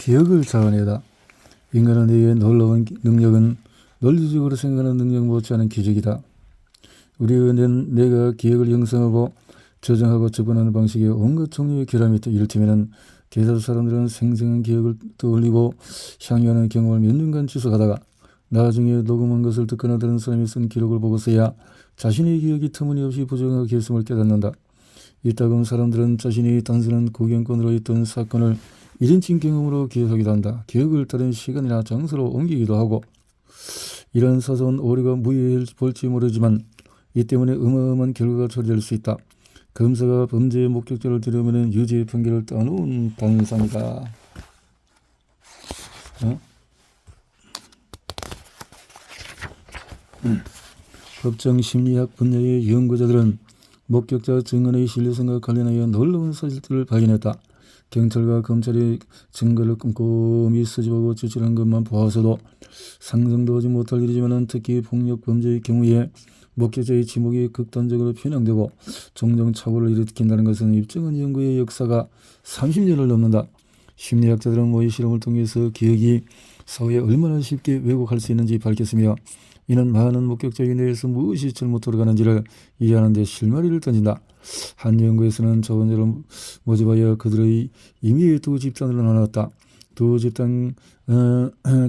기억을 자아내다. 인간의 뇌의 놀라운 능력은 논리적으로 생각하는 능력 못지않은 기적이다. 우리의 뇌가 기억을 형성하고 저장하고 접근하는 방식에 온갖 종류의 결함이 있다. 이를테면 대다수 사람들은 생생한 기억을 떠올리고 향유하는 경험을 몇 년간 지속하다가 나중에 녹음한 것을 듣거나 들은 사람이 쓴 기록을 보고서야 자신의 기억이 터무니없이 부정하고 결심을 깨닫는다. 이따금 사람들은 자신이 단순한 구경꾼으로 있던 사건을 1인칭 경험으로 기억하기도 한다. 기억을 다른 시간이나 장소로 옮기기도 하고. 이런 사소한 오류가 무의해 볼지 모르지만 이 때문에 어마어마한 결과가 처리될 수 있다. 검사가 범죄의 목격자를 들여오면 유죄 판결을 따놓은 단상이다. 법정 심리학 분야의 연구자들은 목격자 증언의 신뢰성과 관련하여 놀라운 사실들을 발견했다. 경찰과 검찰이 증거를 꼼꼼히 수집하고 제출한 것만 보아서도 상상도 하지 못할 일이지만 특히 폭력 범죄의 경우에 목격자의 지목이 극단적으로 편향되고 종종 착오를 일으킨다는 것은 입증한 연구의 역사가 30년을 넘는다. 심리학자들은 모의 실험을 통해서 기억이 사후에 얼마나 쉽게 왜곡할 수 있는지 밝혔으며 이는 많은 목격자의 뇌에서 무엇이 잘못 돌아가는지를 이해하는 데 실마리를 던진다. 한 연구에서는 자원자를 모집하여 그들의 임의의 두 집단으로 나눴다. 두 집단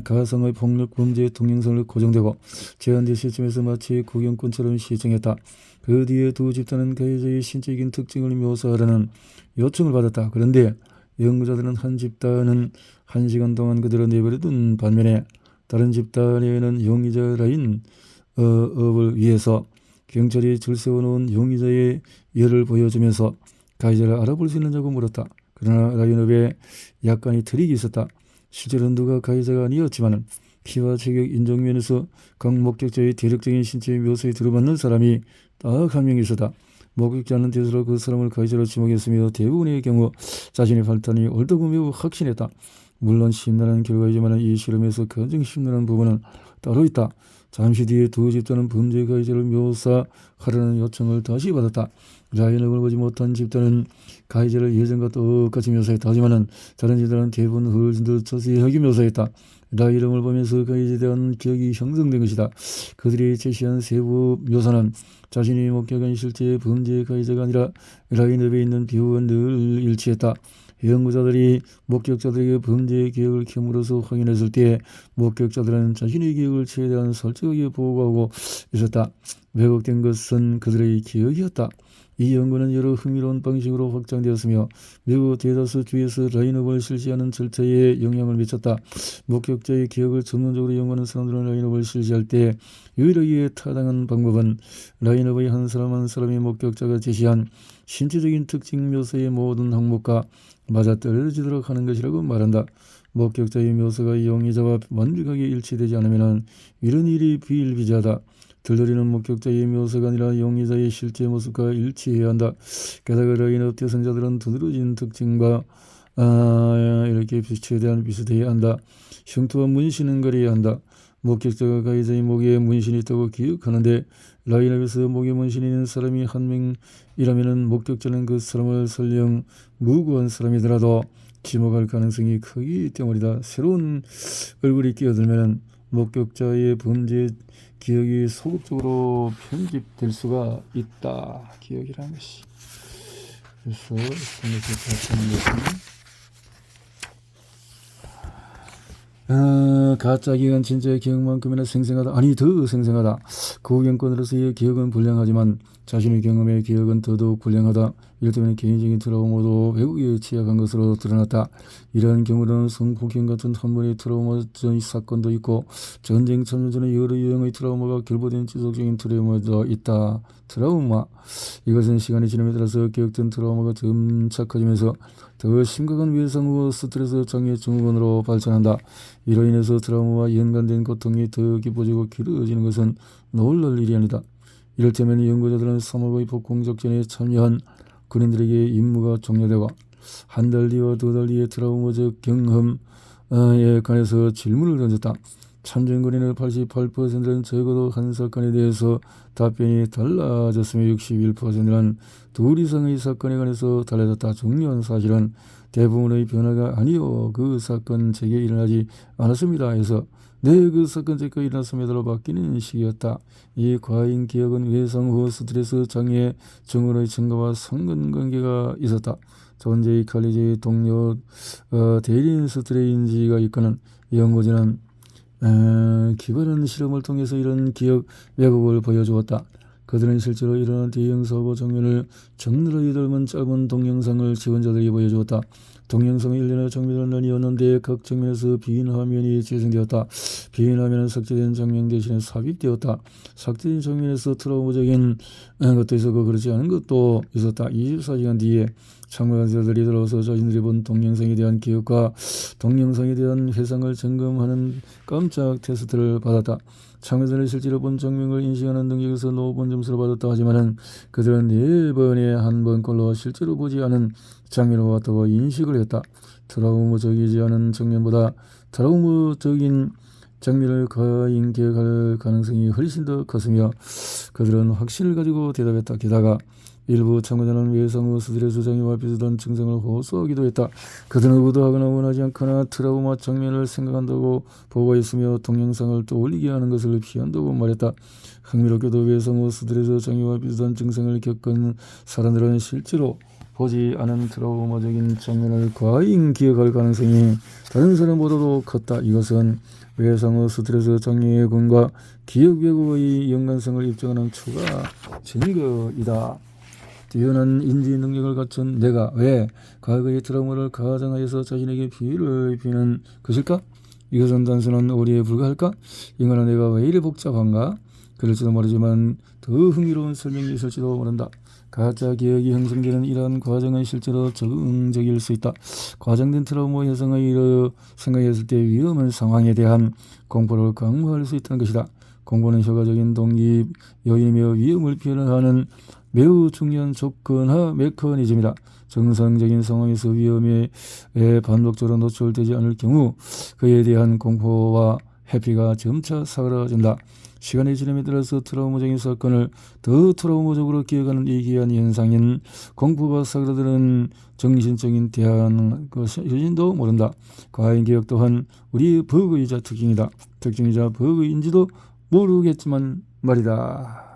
가상의 폭력 범죄의 동영상을 고정되고 제한된 시점에서 마치 구경꾼처럼 시청했다. 그 뒤에 두 집단은 가해자의 신체적인 특징을 묘사하라는 요청을 받았다. 그런데 연구자들은 한 집단은 1시간 동안 그대로 내버려둔 반면에 다른 집단에는 용의자 라인 업을 위해서 경찰이 줄 세워놓은 용의자의 열을 보여주면서 가해자를 알아볼 수 있느냐고 물었다. 그러나 라인업에 약간의 트릭이 있었다. 실제로는 누가 가해자가 아니었지만 키와 체격 인종 면에서 각 목격자의 대략적인 신체 묘사에 들어맞는 사람이 딱 한 명 있었다. 목격자는 대수로 그 사람을 가해자로 지목했으며 대부분의 경우 자신의 판단이 옳다고 매우 확신했다. 물론 심란한 결과이지만 이 실험에서 가장 심란한 부분은 따로 있다. 잠시 뒤에 두 집단은 범죄 가해자를 묘사하라는 요청을 다시 받았다. 라인업을 보지 못한 집단은 가해자를 예전과 똑같이 묘사했다. 하지만 다른 집단은 대부분 훨씬 더 자세하게 묘사했다. 라인업을 보면서 가해자에 대한 기억이 형성된 것이다. 그들이 제시한 세부 묘사는 자신이 목격한 실제 범죄 가해자가 아니라 라인업에 있는 비유와 늘 일치했다. 연구자들이 목격자들에게 범죄의 기억을 캠으로써 확인했을 때 목격자들은 자신의 기억을 최대한 솔직하게 보고하고 있었다. 왜곡된 것은 그들의 기억이었다. 이 연구는 여러 흥미로운 방식으로 확장되었으며 미국 대다수 주에서 라인업을 실시하는 절차에 영향을 미쳤다. 목격자의 기억을 전문적으로 연구하는 사람들은 라인업을 실시할 때 유일하게 타당한 방법은 라인업의 한 사람 한 사람의 목격자가 제시한 신체적인 특징 묘사의 모든 항목과 맞아떨어지도록 하는 것이라고 말한다. 목격자의 묘사가 용의자와 완벽하게 일치되지 않으면 이런 일이 비일비재하다. 들러리는 목격자의 묘사가 아니라 용의자의 실제 모습과 일치해야 한다. 게다가 라인업 대상자들은 두드러진 특징과 이렇게 최대한 비슷해야 한다. 흉터와 문신은 가려야 한다. 목격자가 가해자의 목에 문신이 있다고 기억하는데 라인업에서 목에 문신이 있는 사람이 한 명이라면 목격자는 그 사람을 설령 무고한 사람이더라도 지목할 가능성이 크기 때문이다. 새로운 얼굴이 끼어들면 목격자의 범죄 기억이 소극적으로 편집될 수가 있다. 기억이라는 것이. 그래서 가짜 기억은 진짜의 기억만큼이나 생생하다. 아니 더 생생하다. 구경꾼으로서의 기억은 불량하지만 자신의 경험의 기억은 더더욱 불량하다. 이럴 때문에 개인적인 트라우마도 왜곡에 취약한 것으로 드러났다. 이러한 경우는 성폭행 같은 한 번의 트라우마적인 사건도 있고 전쟁 참전 전에 여러 유형의 트라우마가 결부된 지속적인 트라우마도 있다. 트라우마. 이것은 시간이 지남에 따라서 기억된 트라우마가 점차 커지면서 더 심각한 외상후 스트레스 장애 증후군으로 발전한다. 이로 인해서 트라우마와 연관된 고통이 더 깊어지고 길어지는 것은 놀랄 일이 아니다. 이를테면 연구자들은 3월의 복공작전에 참여한 군인들에게 임무가 종료되고 한 달 뒤와 두 달 뒤의 트라우마적 경험에 관해서 질문을 던졌다. 참전 군인의 88%는 적어도 한 사건에 대해서 답변이 달라졌으며 61%는 둘 이상의 사건에 관해서 달라졌다. 중요한 사실은 대부분의 변화가 아니요 그 사건 제게 일어나지 않았습니다. 해서 네, 그 사건 제게 일어났음에도 바뀌는 시기였다. 이 과잉 기억은 외상 후 스트레스 장애 증후의 증가와 상관관계가 있었다. 존재의 관리자의 동료 대리인 스트레인지가 이끄는 연구진은 기발한 실험을 통해서 이런 기억 왜곡을 보여주었다. 그들은 실제로 일어난 대형 사고 장면을 적나라히 닮은 짧은 동영상을 지원자들에게 보여주었다. 동영상은 일련의 장면이었는데 각 장면에서 빈 화면이 재생되었다. 빈 화면은 삭제된 장면 대신에 삽입되었다. 삭제된 장면에서 트라우마적인 것도 있었고 그렇지 않은 것도 있었다. 24시간 뒤에 참가자들이 들어와서 자신들이 본 동영상에 대한 기억과 동영상에 대한 회상을 점검하는 깜짝 테스트를 받았다. 참가자들은 실제로 본 장면을 인식하는 능력에서 높은 점수를 받았다 하지만 그들은 4번에 한 번꼴로 실제로 보지 않은 장면을 봤다고 인식을 했다. 트라우마적이지 않은 장면보다 트라우마적인 장면을 과잉 기억할 가능성이 훨씬 더 컸으며 그들은 확신을 가지고 대답했다. 게다가 일부 참가자는 외상 후 스트레스 장애와 비슷한 증상을 호소하기도 했다. 그들은 의도하거나 원하지 않거나 트라우마 장면을 생각한다고 보고했으며 동영상을 떠올리게 하는 것을 피한다고 말했다. 흥미롭게도 외상 후 스트레스 장애와 비슷한 증상을 겪은 사람들은 실제로 보지 않은 트라우마적인 장면을 과잉 기억할 가능성이 다른 사람보다도 컸다. 이것은 외상 후 스트레스 장애의 근과 기억 왜곡의 연관성을 입증하는 추가 증거이다. 뛰어난 인지 능력을 갖춘 내가 왜 과거의 트라우마를 가장하여서 자신에게 피해를 입히는 것일까? 이것은 단순한 오리에 불과할까? 인간은 내가 왜 이리 복잡한가? 그럴지도 모르지만 더 흥미로운 설명이 있을지도 모른다. 가짜 기억이 형성되는 이러한 과정은 실제로 적응적일 수 있다. 과장된 트라우마 현상을 생각했을 때 위험한 상황에 대한 공포를 강화할 수 있다는 것이다. 공포는 효과적인 동기 요인이며 위험을 표현하는 매우 중요한 조건화 메커니즘이다. 정상적인 상황에서 위험에 반복적으로 노출되지 않을 경우 그에 대한 공포와 회피가 점차 사라진다. 시간의 지남에 따라서 트라우마적인 사건을 더 트라우마적으로 기억하는 이기한 현상인 공포가 사그라드는 정신적인 대한 것인지도 모른다. 과잉 기억 또한 우리의 버그이자 특징이자 버그인지도 모르겠지만 말이다.